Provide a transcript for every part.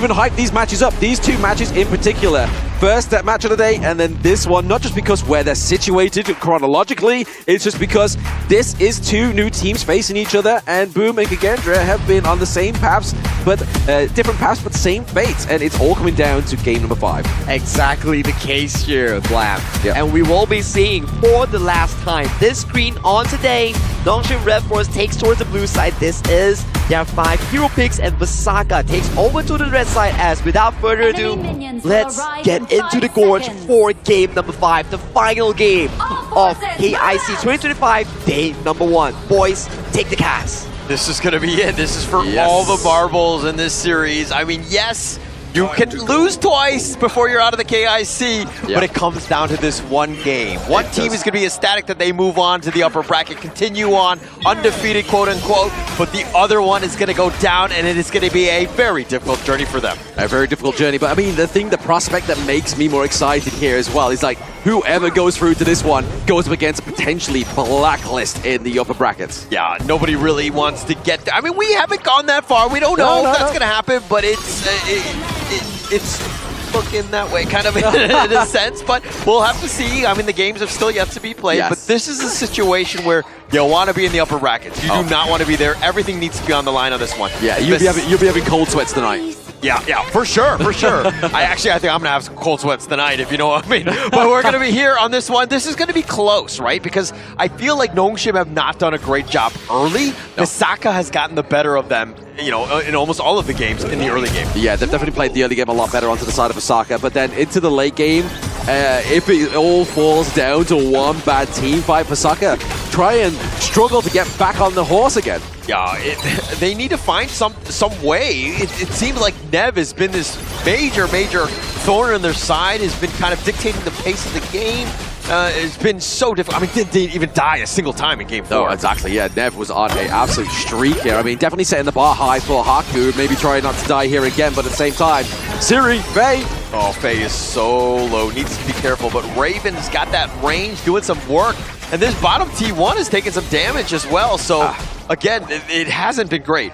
Even hype these matches up. These two matches in particular. First that match of the day, and then this one, not just because where they're situated chronologically, it's just because this is two new teams facing each other, and Boom and Gigendra have been on the same paths, but different paths, but same fates, and it's all coming down to game number 5. Exactly the case here, Blam. Yep. And we will be seeing for the last time this screen on today. Nongshim RedForce takes towards the blue side. This is their 5 hero picks, and Vesakha takes over to the red side. As without further ado, let's get into the gorge for game number 5, the final game of KIC2025 day number 1. Boys, take the cast. This is going to be it. This is for all the marbles in this series. I mean, yes, you can lose twice before you're out of the KIC, but it comes down to this one game. One team is going to be ecstatic that they move on to the upper bracket, continue on, undefeated, quote-unquote, but the other one is going to go down, and it is going to be a very difficult journey for them. A very difficult journey, but I mean, the prospect that makes me more excited here as well is like, whoever goes through to this one goes up against a potentially blacklist in the upper brackets. Yeah, nobody really wants to get there. I mean, we haven't gone that far. We don't know if that's going to happen, but it's looking that way, kind of in a sense, but we'll have to see. I mean, the games have still yet to be played, but this is a situation where you want to be in the upper brackets. You do not want to be there. Everything needs to be on the line on this one. Yeah, you'll be having cold sweats tonight. Yeah, for sure. I think I'm going to have some cold sweats tonight, if you know what I mean. But we're going to be here on this one. This is going to be close, right? Because I feel like Nongshim have not done a great job early. Vesakha has gotten the better of them, you know, in almost all of the games in the early game. Yeah, they've definitely played the early game a lot better onto the side of Vesakha, but then into the late game, if it all falls down to one bad team fight, Vesakha try and struggle to get back on the horse again. Yeah, they need to find some way. It seems like Nev has been this major thorn in their side, has been kind of dictating the pace of the game. It's been so difficult. I mean, didn't even die a single time in game 4. No, exactly. Yeah, Nev was on an absolute streak here. I mean, definitely setting the bar high for Haku. Maybe trying not to die here again, but at the same time, Siri, Faye. Oh, Faye is so low. Needs to be careful, but Raven's got that range, doing some work. And this bottom T1 is taking some damage as well. So, again, it hasn't been great.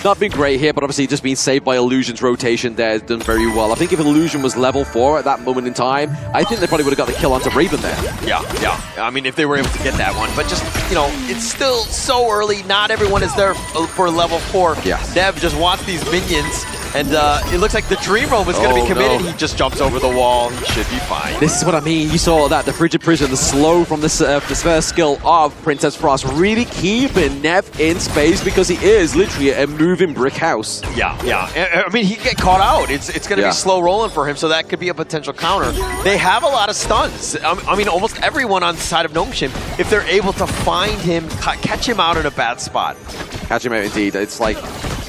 Not been great here, but obviously just being saved by Illusion's rotation there has done very well. I think if Illusion was level 4 at that moment in time, I think they probably would have got the kill onto Raven there. Yeah. I mean, if they were able to get that one. But just, you know, it's still so early. Not everyone is there for level 4. Nev just wants these minions. And it looks like the Dream Roam is going to be committed. He just jumps over the wall. He should be fine. This is what I mean. You saw that, the Frigid Prison, the slow from this first skill of Princess Frost, really keeping Nev in space because he is literally a moving brick house. Yeah. I mean, he get caught out. It's going to be slow rolling for him, so that could be a potential counter. They have a lot of stuns. I mean, almost everyone on the side of Nongshim, if they're able to find him, catch him out in a bad spot. Catch him out indeed. It's like,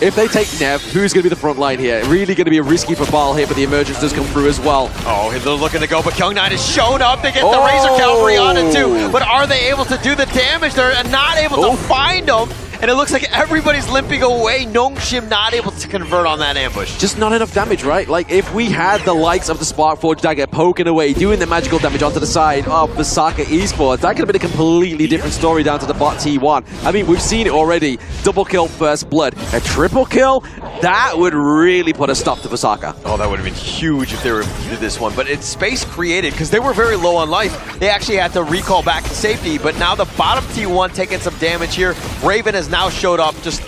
if they take Nev, who's going to be the front line here? Really going to be risky for Bal here, but the emergence does come through as well. Oh, they're looking to go, but Kyung9 has shown up. They get the Razor Cavalry on it too, but are they able to do the damage? They're not able to find them. And it looks like everybody's limping away. Nongshim not able to convert on that ambush. Just not enough damage, right? Like, if we had the likes of the Sparkforge Dagger poking away, doing the magical damage onto the side of Vesakha Esports, that could have been a completely different story down to the bot T1. I mean, we've seen it already. Double kill, first blood. A triple kill? That would really put a stop to Vesakha. Oh, that would have been huge if they were able to do this one. But it's space created, because they were very low on life. They actually had to recall back to safety, but now the bottom T1 taking some damage here. Raven has now showed up, just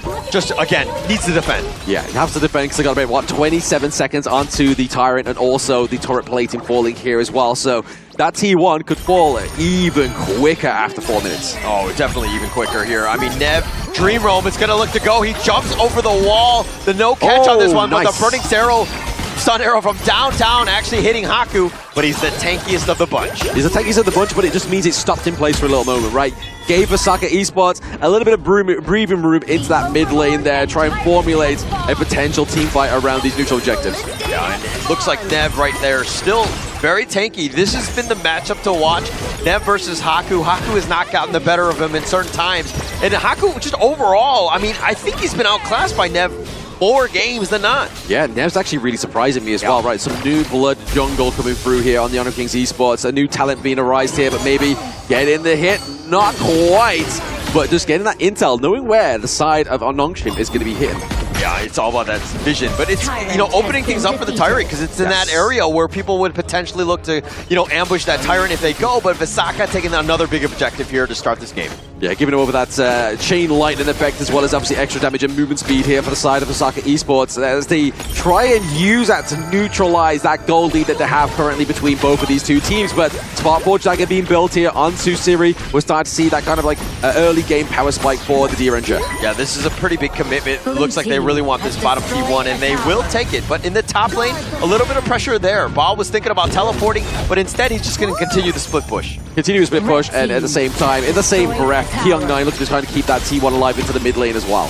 again, needs to defend. Yeah, he has to defend because they got about, what, 27 seconds onto the Tyrant, and also the turret plating falling here as well. So that T1 could fall even quicker after 4 minutes. Oh, definitely even quicker here. I mean, Nev, Dream Roam, it's going to look to go. He jumps over the wall. The no catch on this one, but the Burning Stun Arrow from downtown actually hitting Haku, but he's the tankiest of the bunch. He's the tankiest of the bunch, but it just means it stopped in place for a little moment, right? Gave Vesakha Esports a little bit of breathing room into that mid lane there, try and formulate a potential team fight around these neutral objectives. Yeah, and it looks like Nev right there, still very tanky. This has been the matchup to watch. Nev versus Haku. Haku has not gotten the better of him in certain times. And Haku, just overall, I mean, I think he's been outclassed by Nev more games than not. Yeah, Nev's actually really surprising me as well, right? Some new blood jungle coming through here on the Honor Kings Esports. A new talent being arised here, but maybe getting the hit, not quite. But just getting that intel, knowing where the side of Nongshim is going to be hitting. Yeah, it's all about that vision, but it's, you know, opening things up for the Tyrant because it's in that area where people would potentially look to, you know, ambush that Tyrant if they go, but Vesakha taking another big objective here to start this game. Yeah, giving him over that chain lightning effect as well as obviously extra damage and movement speed here for the side of Vesakha Esports as they try and use that to neutralize that gold lead that they have currently between both of these two teams. But Spark Forge Dagger being built here onto Siri, we're starting to see that kind of like early game power spike for the D-Ranger. Yeah, this is a pretty big commitment. Looks like they really want this bottom P1 and they will take it. But in the top lane, a little bit of pressure there. Ball was thinking about teleporting, but instead he's just going to continue the split push. Continue split push, and at the same time, in the same breath, Kyung9 looking to try to keep that T1 alive into the mid lane as well.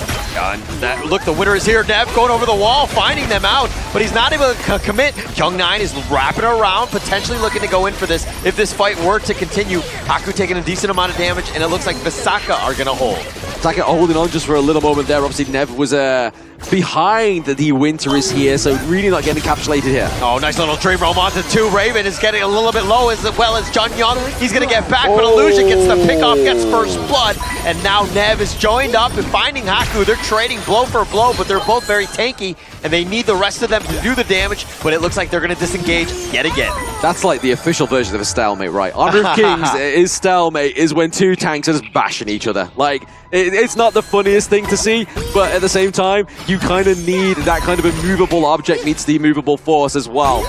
Look, the winner is here. Nev going over the wall, finding them out, but he's not able to commit. Kyung9 is wrapping around, potentially looking to go in for this. If this fight were to continue, Haku taking a decent amount of damage, and it looks like Vesakha are going to hold. Vesakha holding on just for a little moment there. Obviously, Nev was behind the Winterist here, so really not getting encapsulated here. Oh, nice little Dream Realm onto 2. Raven is getting a little bit low as well as Junyoung. He's going to get back, but Illusion gets the pickoff, gets first blood, and now Nev is joined up and finding Haku. They're trading blow for blow, but they're both very tanky, and they need the rest of them to do the damage, but it looks like they're going to disengage yet again. That's like the official version of a stalemate, right? Honor of Kings is stalemate, is when two tanks are just bashing each other. Like, it's not the funniest thing to see, but at the same time, you kind of need that kind of immovable object meets the immovable force as well.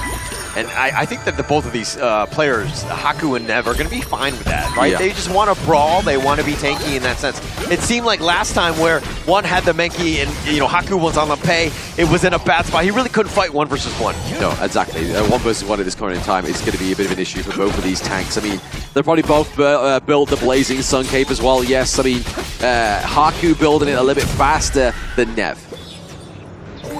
And I think that both of these players, Haku and Nev, are going to be fine with that, right? Yeah. They just want to brawl. They want to be tanky in that sense. It seemed like last time where one had the Menki and, you know, Haku was on the pay, it was in a bad spot. He really couldn't fight 1 versus 1. No, exactly. 1 versus 1 at this current in time is going to be a bit of an issue for both of these tanks. I mean, they're probably both built the Blazing Sun Cape as well. Yes, I mean, Haku building it a little bit faster than Nev.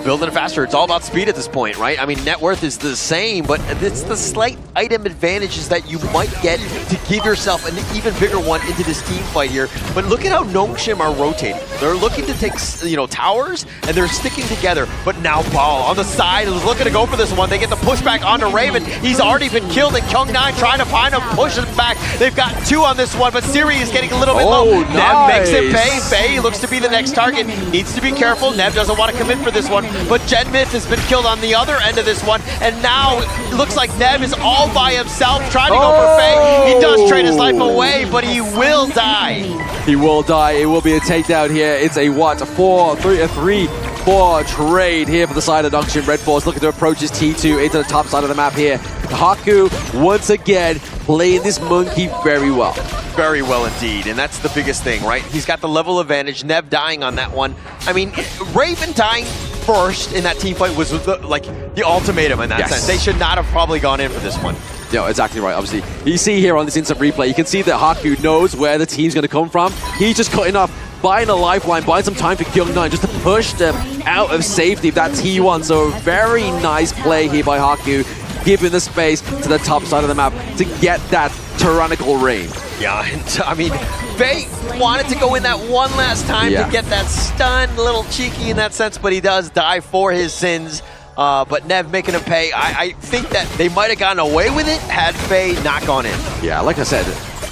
Building it faster. It's all about speed at this point, right? I mean, net worth is the same, but it's the slight item advantages that you might get to give yourself an even bigger one into this team fight here. But look at how Nongshim are rotating. They're looking to take, you know, towers, and they're sticking together. But now Ball on the side is looking to go for this one. They get the pushback onto Raven. He's already been killed, and Kyung9 trying to find him, push him back. They've got 2 on this one, but Siri is getting a little bit low. Nice. Nev makes it pay. Faye looks to be the next target. Needs to be careful. Nev doesn't want to commit for this one. But Gen Myth has been killed on the other end of this one, and now it looks like Nev is all by himself trying to go for Faye. He does trade his life away, but he will die. He will die. It will be a takedown here. It's a what? A 3-4 trade here for the side of Nongshim RedForce, looking to approach his T2 into the top side of the map here. Haku, once again, playing this monkey very well. Very well indeed, and that's the biggest thing, right? He's got the level advantage. Nev dying on that one. I mean, Raven dying first in that team fight was like the ultimatum in that sense. They should not have probably gone in for this one. Yeah, exactly right. Obviously, you see here on this instant replay, you can see that Haku knows where the team's going to come from. He's just cutting off, buying a lifeline, buying some time for Kyung9 just to push them out of safety of that T1. So a very nice play here by Haku, giving the space to the top side of the map to get that tyrannical reign. Yeah, and I mean, Faye wanted to go in that one last time to get that stun, a little cheeky in that sense, but he does die for his sins. But Nev making him pay. I think that they might have gotten away with it had Faye not gone in. Yeah, like I said,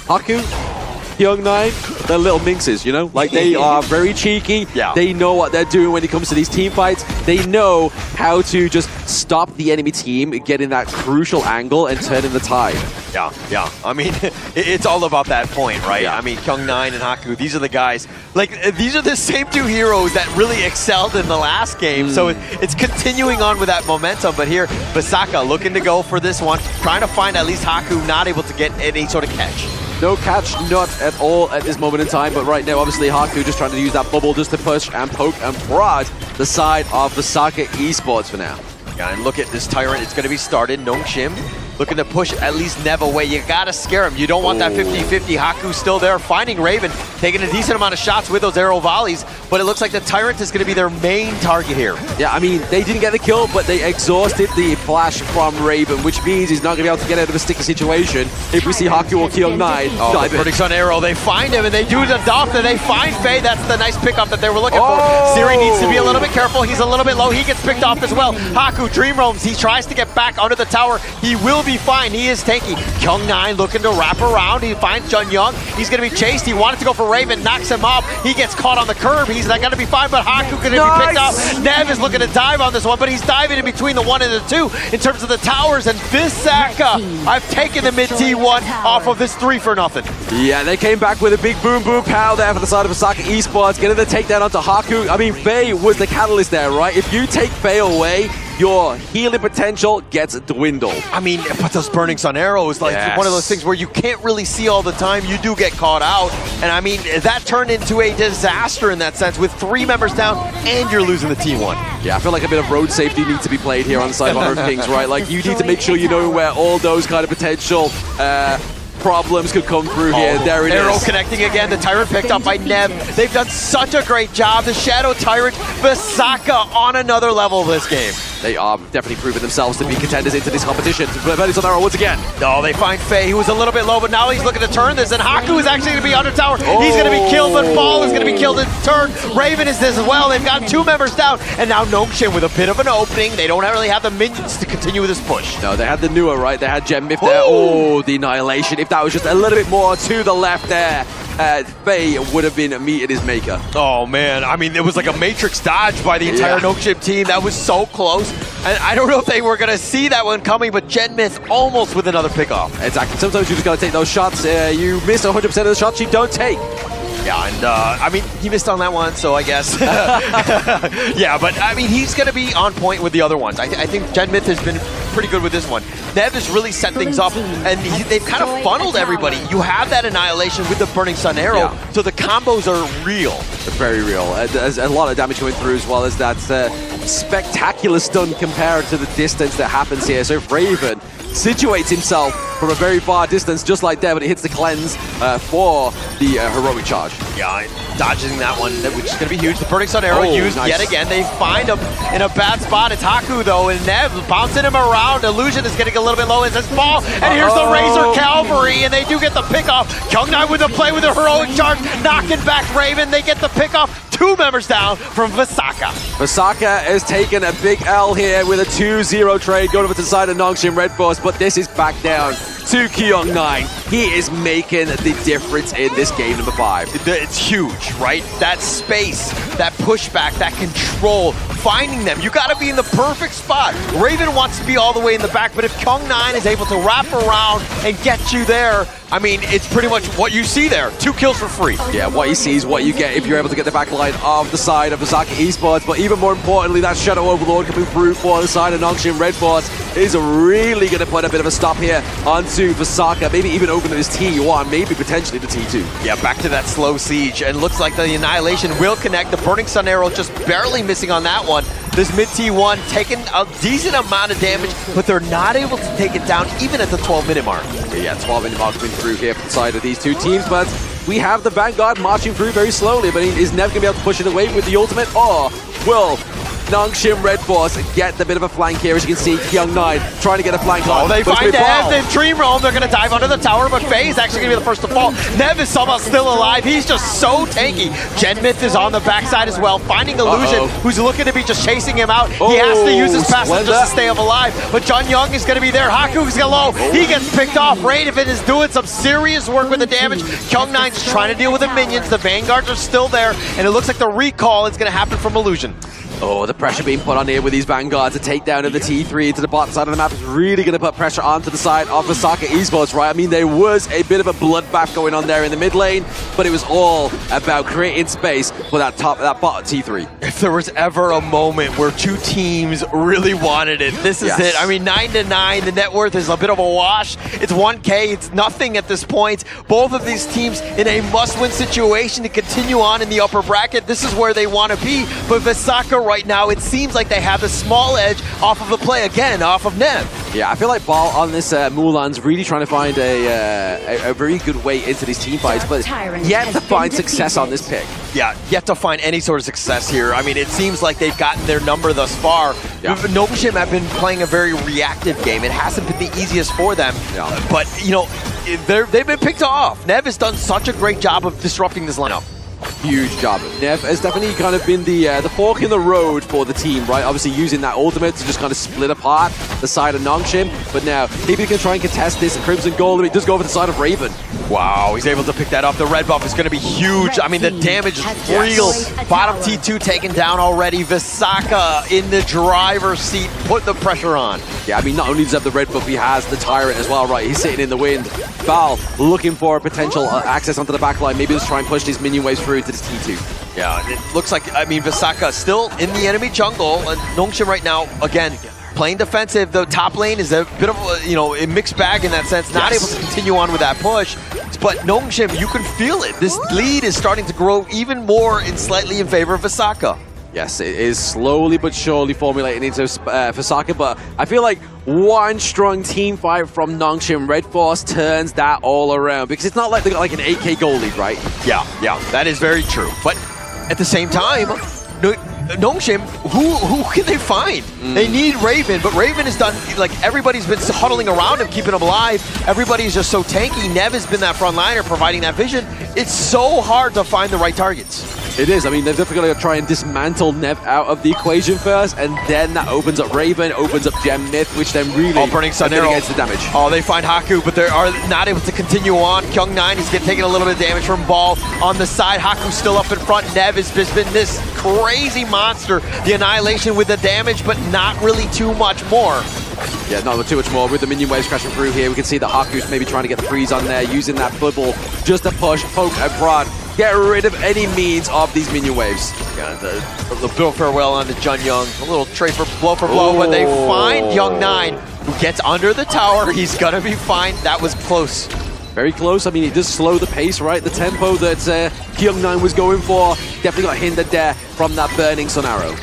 Haku, Kyung9, they're little minxes, you know? Like, they are very cheeky. Yeah. They know what they're doing when it comes to these team fights. They know how to just stop the enemy team getting that crucial angle and turning the tide. Yeah, yeah. I mean, it's all about that point, right? Yeah. I mean, Kyung9 and Haku, these are the guys. Like, these are the same 2 heroes that really excelled in the last game. So it's continuing on with that momentum. But here, Vesakha looking to go for this one, trying to find at least Haku not able to get any sort of catch. No catch, not at all at this moment in time, but right now, obviously, Haku just trying to use that bubble just to push and poke and prod the side of Vesakha Esports for now. Yeah, and look at this Tyrant. It's going to be started. Nongshim looking to push at least Nev away. You got to scare him. You don't want that 50-50. Haku's still there, finding Raven, taking a decent amount of shots with those arrow volleys, but it looks like the Tyrant is going to be their main target here. Yeah, I mean, they didn't get the kill, but they exhausted the flash from Raven, which means he's not going to be able to get out of a sticky situation if we see Haku or Kyung9. Oh, Burning Sun arrow. They find him, and they do the doff, and they find Faye. That's the nice pickup that they were looking for. Siri needs to be a little bit careful. He's a little bit low. He gets picked off as well. Haku, Dream Roams. He tries to get back under the tower. He will be be fine. He is tanky. Kyung9 looking to wrap around. He finds Jun Young. He's going to be chased. He wanted to go for Raven, knocks him up. He gets caught on the curb. He's not going to be fine, but Haku going to be picked up. Nev is looking to dive on this one, but he's diving in between the 1 and the 2 in terms of the towers. And Vesakha, I've taken the mid T1 off of this 3 for nothing. Yeah, they came back with a big boom boom pow there for the side of Vesakha Esports, getting the takedown onto Haku. I mean, Faye was the catalyst there, right? If you take Faye away, your healing potential gets dwindled. I mean, but those Burning Sun arrows, like one of those things where you can't really see all the time. You do get caught out. And I mean, that turned into a disaster in that sense with 3 members down and you're losing the T1. Yeah, I feel like a bit of road safety needs to be played here on the side of Honor of Kings, right? Like, you need to make sure you know where all those kind of potential problems could come through here. There it is. Arrow connecting again. The Tyrant picked up by Nev. They've done such a great job. The Shadow Tyrant, Vesakha on another level this game. They are definitely proving themselves to be contenders into this competition. Burning Sun arrow once again. Oh, they find Faye, who was a little bit low, but now he's looking to turn this, and Haku is actually going to be under tower. He's going to be killed, but Ball is going to be killed in turn. Raven is this as well. They've got 2 members down, and now Nongshim with a bit of an opening. They don't really have the minions to continue with this push. No, they had the newer, right? They had Gem Myth there. Oh, the Annihilation. If that was just a little bit more to the left there, Faye would have been meeting his maker. Oh, man. I mean, it was like a Matrix dodge by the entire Nongshim team. That was so close. And I don't know if they were going to see that one coming, but Gen Myth almost with another pickoff. Exactly. Sometimes you just got to take those shots. You miss 100% of the shots you don't take. Yeah, and I mean, he missed on that one, so I guess. Yeah, but I mean, he's going to be on point with the other ones. I think Gen Myth has been pretty good with this one. Nev has really set things up, and they've kind of funneled everybody. You have that Annihilation with the Burning Sun arrow, so the combos are real. They're very real. There's a lot of damage going through, as well as that spectacular stun compared to the distance that happens here. So if Raven situates himself from a very far distance, just like that, but it hits the cleanse for the heroic charge. Yeah, dodging that one, which is going to be huge. The Burning Sun arrow used yet again. They find him in a bad spot. It's Haku, though, and Nev bouncing him around. Illusion is getting a little bit low. It says Ball, and here's the Razor Cavalry, and they do get the pickoff. Kyung9 with the play with a heroic charge, knocking back Raven. They get the pickoff. 2 members down from Vesakha. Vesakha has taken a big L here with a 2-0 trade going over to the side of Nongshim RedForce, but this is back down to Kyung9. He is making the difference in this game number 5. It's huge, right? That space, that pushback, that control, finding them. You got to be in the perfect spot. Raven wants to be all the way in the back, but if Kyung9 is able to wrap around and get you there, I mean, it's pretty much what you see there. 2 kills for free. Yeah, what you see is what you get if you're able to get the back line of the side of Vesakha Esports. But even more importantly, that Shadow Overlord coming through for the side of Nongshim RedForce is really going to put a bit of a stop here onto Vesakha. Maybe even open this T1, maybe potentially the T2. Yeah, back to that slow siege. And looks like the Annihilation will connect. The Burning Sun arrow just barely missing on that one. This mid T1 taking a decent amount of damage, but they're not able to take it down even at the 12-minute mark. Yeah, 12-minute mark coming through here from the side of these 2 teams, but we have the Vanguard marching through very slowly, but is Nev going to be able to push it away with the ultimate, or will Nongshim RedForce get the bit of a flank here? As you can see, Kyung9 trying to get a flank on. Oh, they find Nev in Dream Realm. They're going to dive under the tower, but Faye is actually going to be the first to fall. Nev is somehow still alive. He's just so tanky. Gen Myth is on the backside as well, finding Illusion, who's looking to be just chasing him out. He has to use his passive just to stay alive, but Jun Young is going to be there. Haku's low. He gets picked off. Raven is doing some serious work with the damage. Kyung9 is trying to deal with the minions. The Vanguards are still there, and it looks like the recall is going to happen from Illusion. Oh, the pressure being put on here with these Vanguards. A takedown of the T3 to the bottom side of the map is really going to put pressure onto the side of Vesakha Esports, right? I mean, there was a bit of a bloodbath going on there in the mid lane, but it was all about creating space for that bottom T3. If there was ever a moment where 2 teams really wanted it, this is it. I mean, 9-9, the net worth is a bit of a wash. It's 1K, it's nothing at this point. Both of these teams in a must-win situation to continue on in the upper bracket. This is where they want to be, but Vesakha right now, it seems like they have a small edge off of the play, again, off of Nev. Yeah, I feel like Ball on this Mulan's really trying to find a very good way into these team fights, but yet to find success on this pick. Yeah, yet to find any sort of success here. I mean, it seems like they've gotten their number thus far. Yeah. Nongshim have been playing a very reactive game. It hasn't been the easiest for them, but, you know, they've been picked off. Nev has done such a great job of disrupting this lineup. huge job. Nev has definitely kind of been the fork in the road for the team, right? Obviously using that ultimate to just kind of split apart the side of Nongshim, but now maybe he can try and contest this Crimson Gold, he does go over the side of Raven. Wow, he's able to pick that up. The red buff is going to be huge. I mean, the damage is real. Bottom T2 taken down already. Vesakha in the driver's seat, put the pressure on. Yeah, I mean, not only does he have the red buff, he has the Tyrant as well, right? He's sitting in the wind. Val looking for a potential access onto the backline. Maybe let's try and push these minion waves through to this T2. Yeah, it looks like, I mean, Vesakha still in the enemy jungle. And Nongshim right now, again, playing defensive. The top lane is a bit of a mixed bag in that sense. Not able to continue on with that push. But Nongshim, you can feel it. This lead is starting to grow even more and slightly in favor of Vesakha. Yes, it is slowly but surely formulating into Vesakha, but I feel like one strong team fight from Nongshim RedForce turns that all around, because it's not like they got like an 8k goal lead, right? Yeah, that is very true. But at the same time, Nongshim, who can they find? They need Raven, but Raven has done, like, everybody's been huddling around him, keeping him alive. Everybody's just so tanky. Nev has been that frontliner providing that vision. It's so hard to find the right targets. It is. I mean, they're definitely going to try and dismantle Nev out of the equation first, and then that opens up Raven, opens up Gem Myth, which then really burning Sun Arrow gets the damage. Oh, they find Haku, but they are not able to continue on. Kyung9 is taking a little bit of damage from Ball on the side. Haku's still up in front. Nev has just been this crazy monster. The Annihilation with the damage, but not really too much more. Yeah, not too much more. With the minion waves crashing through here, we can see that Haku's maybe trying to get the freeze on there, using that bubble just to push, poke, and prod. Get rid of any means of these minion waves. Yeah, the bill farewell on the Jun Young. A little trade for blow, but they find Kyung9, who gets under the tower. He's gonna be fine. That was close. Very close. I mean, it does slow the pace, right? The tempo that Kyung9 was going for definitely got hindered there from that burning Sun Arrow.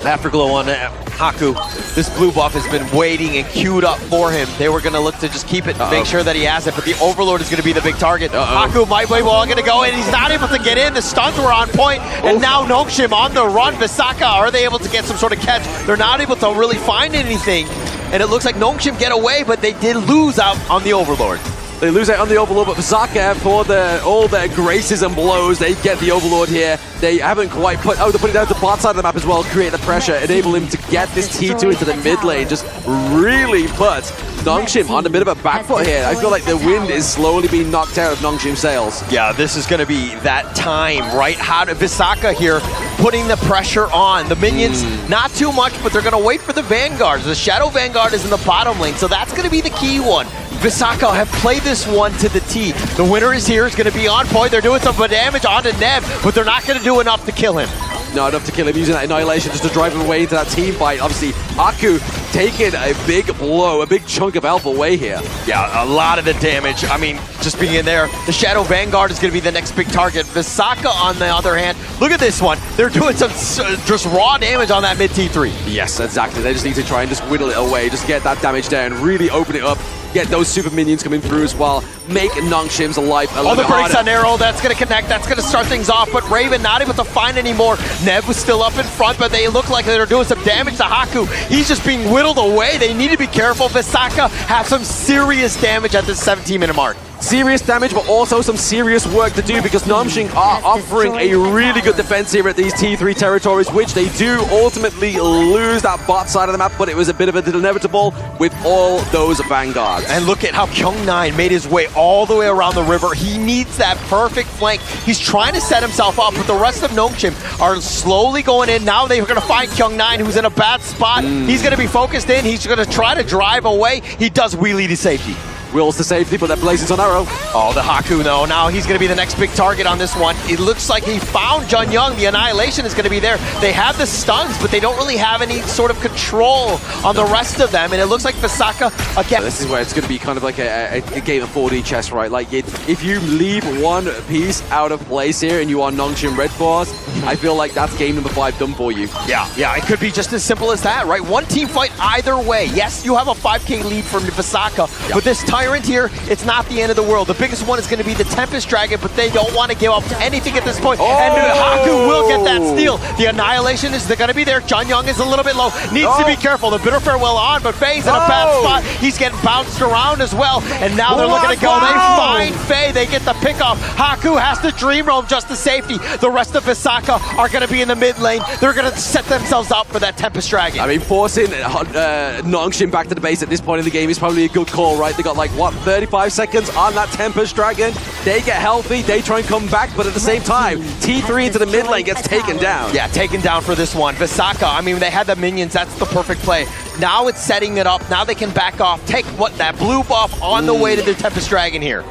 Afterglow on Haku. This blue buff has been waiting and queued up for him. They were going to look to just keep it, make sure that he has it, but the Overlord is going to be the big target. Haku might be well going to go in. He's not able to get in. The stuns were on point, and now Nongshim on the run. Vesakha, are they able to get some sort of catch? They're not able to really find anything, and it looks like Nongshim get away, but they did lose out on the Overlord. They lose out on the Overlord, but Vesakha, for all their graces and blows, they get the Overlord here. They haven't quite put... Oh, they're putting it down to the bot side of the map as well, create the pressure, enable him to get this T2 into the mid lane, just really put Nongshim on a bit of a back foot here. I feel like the wind is slowly being knocked out of Nongshim's sails. Yeah, this is going to be that time, right? How to Vesakha here, putting the pressure on. The minions, not too much, but they're going to wait for the Vanguards. The Shadow Vanguard is in the bottom lane, so that's going to be the key one. Vesakha have played this one to the T. The winner is here, is going to be on point. They're doing some damage onto Nev, but they're not going to do enough to kill him. Not enough to kill him, using that Annihilation just to drive him away into that team fight. Obviously, Haku taking a big blow, a big chunk of health away here. Yeah, a lot of the damage. I mean, just being in there. The Shadow Vanguard is going to be the next big target. Vesakha, on the other hand, look at this one. They're doing some just raw damage on that mid T3. Yes, exactly. They just need to try and just whittle it away, just get that damage down, really open it up. Get those super minions coming through as well. Make Nongshim's life a little bit harder. The Sun Arrow, that's going to connect. That's going to start things off. But Raven not able to find any more. Nev was still up in front, but they look like they're doing some damage to Haku. He's just being whittled away. They need to be careful. Vesakha have some serious damage at the 17-minute mark. Serious damage, but also some serious work to do, because Nongshim are offering a really good defense here at these T3 territories, which they do ultimately lose that bot side of the map, but it was a bit of an inevitable with all those Vanguards. And look at how Kyung9 made his way all the way around the river. He needs that perfect flank. He's trying to set himself up, but the rest of Nongshim are slowly going in. Now they're going to find Kyung9, who's in a bad spot. He's going to be focused in. He's going to try to drive away. He does wheelie to safety. Wills to safety, but that blazes on arrow. Oh, the Haku, though. Now he's going to be the next big target on this one. It looks like he found Jun Young. The Annihilation is going to be there. They have the stuns, but they don't really have any sort of control on the rest of them. And it looks like Vesakha, again... This is where it's going to be kind of like a game of 4D chess, right? Like, if you leave one piece out of place here and you are Nongshim RedForce, I feel like that's game number 5 done for you. Yeah, it could be just as simple as that, right? One team fight either way. Yes, you have a 5K lead from Vesakha, but this Tyrant here, it's not the end of the world. The biggest one is going to be the Tempest Dragon, but they don't want to give up anything at this point. And Haku will get that steal. The Annihilation is going to be there. John Young is a little bit low. Needs to be careful. The Bitter Farewell on, but Faye's in a bad spot. He's getting bounced around as well. And now they're looking to go. They find Faye. They get the pickoff. Haku has to dream roam just to safety. The rest of Vesakha are going to be in the mid lane. They're going to set themselves up for that Tempest Dragon. I mean, forcing Nongshim back to the base at this point in the game is probably a good call, right? They got like, what, 35 seconds on that Tempest Dragon. They get healthy, they try and come back, but at the same time, T3 into the mid lane gets taken down. Yeah, taken down for this one. Vesakha, I mean, they had the minions. That's the perfect play. Now it's setting it up. Now they can back off, take that blue buff on the way to the Tempest Dragon here.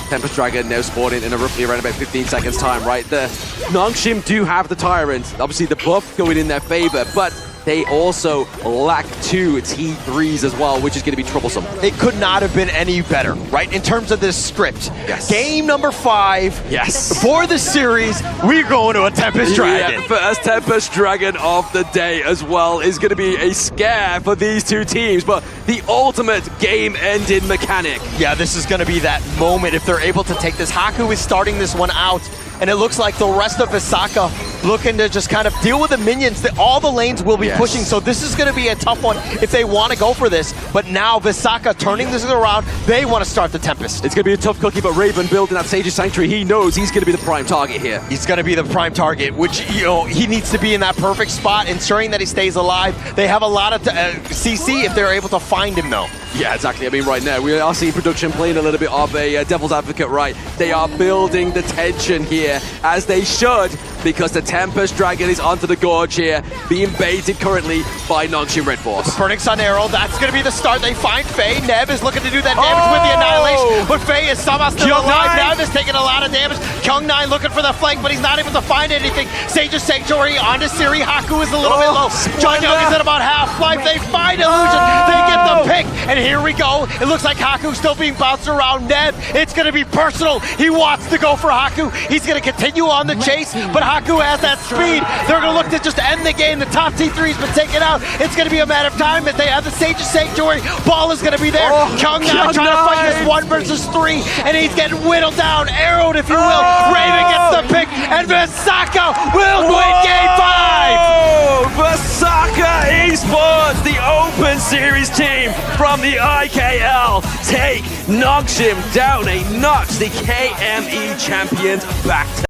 Tempest Dragon now spawning in a roughly around about 15 seconds time, right? The Nongshim do have the Tyrant, obviously the buff going in their favor, but they also lack 2 T3s as well, which is going to be troublesome. It could not have been any better, right? In terms of this script. Yes. Game number 5. Yes. For the series, we're going to a Tempest Dragon. Yeah, first Tempest Dragon of the day as well is going to be a scare for these 2 teams, but the ultimate game-ending mechanic. Yeah, this is going to be that moment if they're able to take this. Haku is starting this one out, and it looks like the rest of Vesakha looking to just kind of deal with the minions. All the lanes will be pushing, so this is going to be a tough one if they want to go for this. But now Vesakha turning this around, they want to start the Tempest. It's going to be a tough cookie, but Raven building that Sage's Sanctuary, he knows he's going to be the prime target here. He's going to be the prime target, which, you know, he needs to be in that perfect spot, ensuring that he stays alive. They have a lot of CC if they're able to find him, though. Yeah, exactly. I mean, right now, we are seeing production playing a little bit of a devil's advocate, right? They are building the tension here, as they should, because the Tempest Dragon is onto the gorge here, being baited currently by Nongshim RedForce. Burning Sun Arrow, that's going to be the start. They find Faye. Neb is looking to do that damage with the Annihilation, but Faye is somehow still alive. Neb is taking a lot of damage. Kyung9 looking for the flank, but he's not able to find anything. Sage's Sanctuary onto Siri. Haku is a little bit low. John Young is at about half-life. They find Illusion. They get the pick, and here we go. It looks like Haku's still being bounced around. Neb, it's going to be personal. He wants to go for Haku. He's going to continue on the chase, but Haku has that speed. They're going to look to just end the game. The top T3's been taken out. It's going to be a matter of time if they have the Sage's Sanctuary. Ball is going to be there. Kyung9 trying to fight this 1 versus 3, and he's getting whittled down, arrowed, if you will. Raven gets the pick, and Vesakha will win Game 5! Vesakha Esports, the Open Series team from the IKL, take Nongshim down a notch. The KME champions back to